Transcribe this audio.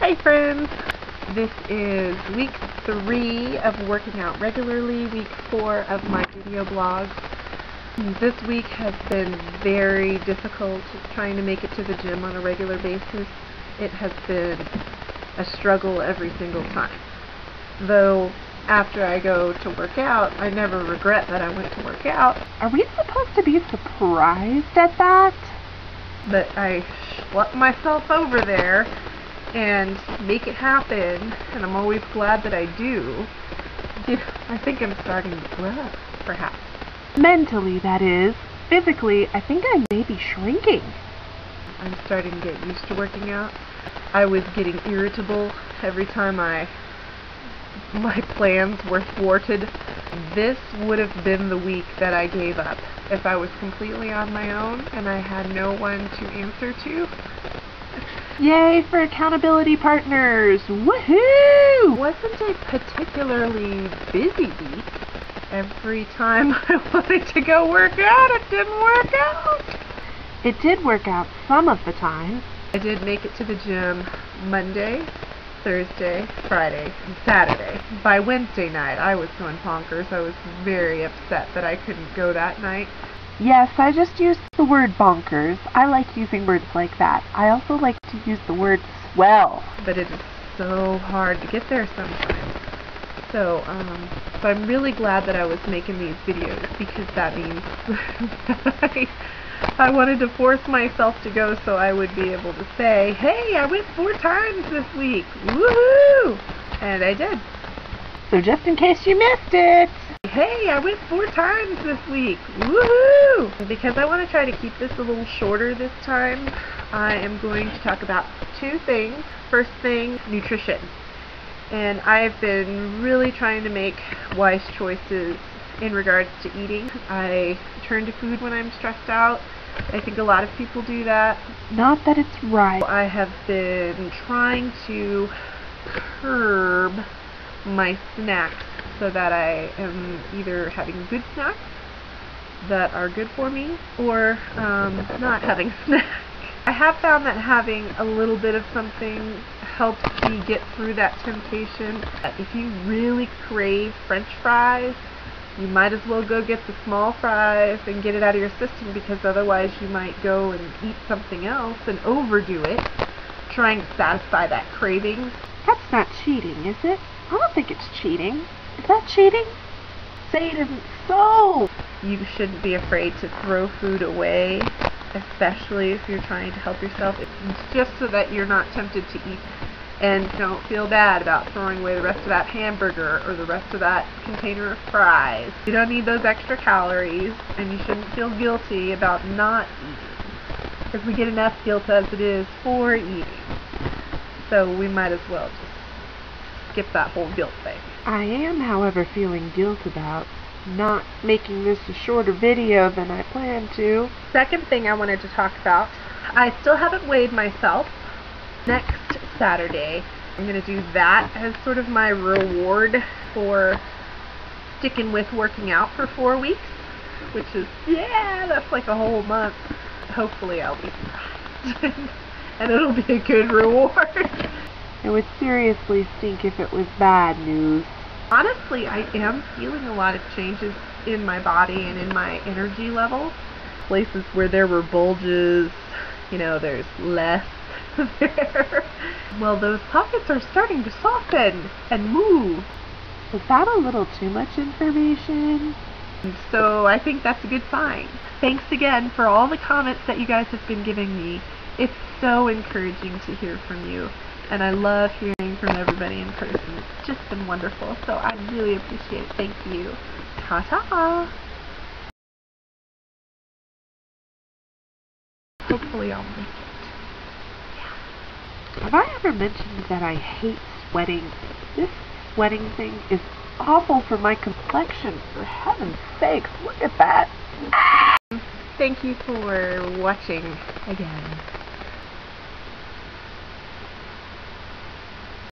Hey friends! This is week 3 of working out regularly, week 4 of my video blog. This week has been very difficult trying to make it to the gym on a regular basis. It has been a struggle every single time. Though after I go to work out, I never regret that I went to work out. Are we supposed to be surprised at that? But I schlep myself over there and make it happen, and I'm always glad that I do. I think I'm starting to grow, perhaps. Mentally, that is. Physically, I think I may be shrinking. I'm starting to get used to working out. I was getting irritable every time my plans were thwarted. This would have been the week that I gave up if I was completely on my own and I had no one to answer to. Yay for accountability partners! Woohoo! It wasn't a particularly busy week. Every time I wanted to go work out, it didn't work out. It did work out some of the time. I did make it to the gym Monday, Thursday, Friday, and Saturday. By Wednesday night, I was going bonkers. I was very upset that I couldn't go that night. Yes, I just used the word bonkers. I like using words like that. I also like to use the word swell. But it is so hard to get there sometimes. So I'm really glad that I was making these videos, because that means that I wanted to force myself to go so I would be able to say, hey, I went 4 times this week. Woohoo! And I did. So just in case you missed it, hey, I went 4 times this week. Woohoo! Because I want to try to keep this a little shorter this time, I am going to talk about 2 things. First thing, nutrition. And I've been really trying to make wise choices in regards to eating. I turn to food when I'm stressed out. I think a lot of people do that. Not that it's right. I have been trying to curb my snacks so that I am either having good snacks that are good for me or not having snacks. I have found that having a little bit of something helps me get through that temptation. If you really crave French fries, you might as well go get the small fries and get it out of your system, because otherwise you might go and eat something else and overdo it, trying to satisfy that craving. That's not cheating, is it? I don't think it's cheating. Is that cheating? Say it isn't so! You shouldn't be afraid to throw food away, especially if you're trying to help yourself. It's just so that you're not tempted to eat and don't feel bad about throwing away the rest of that hamburger or the rest of that container of fries. You don't need those extra calories, and you shouldn't feel guilty about not eating, because we get enough guilt as it is for eating. So we might as well just skip that whole guilt thing. I am, however, feeling guilt about not making this a shorter video than I planned to. Second thing I wanted to talk about, I still haven't weighed myself. Next Saturday, I'm going to do that as sort of my reward for sticking with working out for 4 weeks, which is, yeah, that's like a whole month. Hopefully I'll be surprised, and it'll be a good reward. It would seriously stink if it was bad news. Honestly, I am feeling a lot of changes in my body and in my energy levels. Places where there were bulges, there's less there. Well, those pockets are starting to soften and move. Is that a little too much information? So I think that's a good sign. Thanks again for all the comments that you guys have been giving me. It's so encouraging to hear from you. And I love hearing from everybody in person. It's just been wonderful. So I really appreciate it. Thank you. Ta-ta! Hopefully I'll make it. Yeah. Have I ever mentioned that I hate sweating? This sweating thing is awful for my complexion. For heaven's sakes, look at that. Thank you for watching again.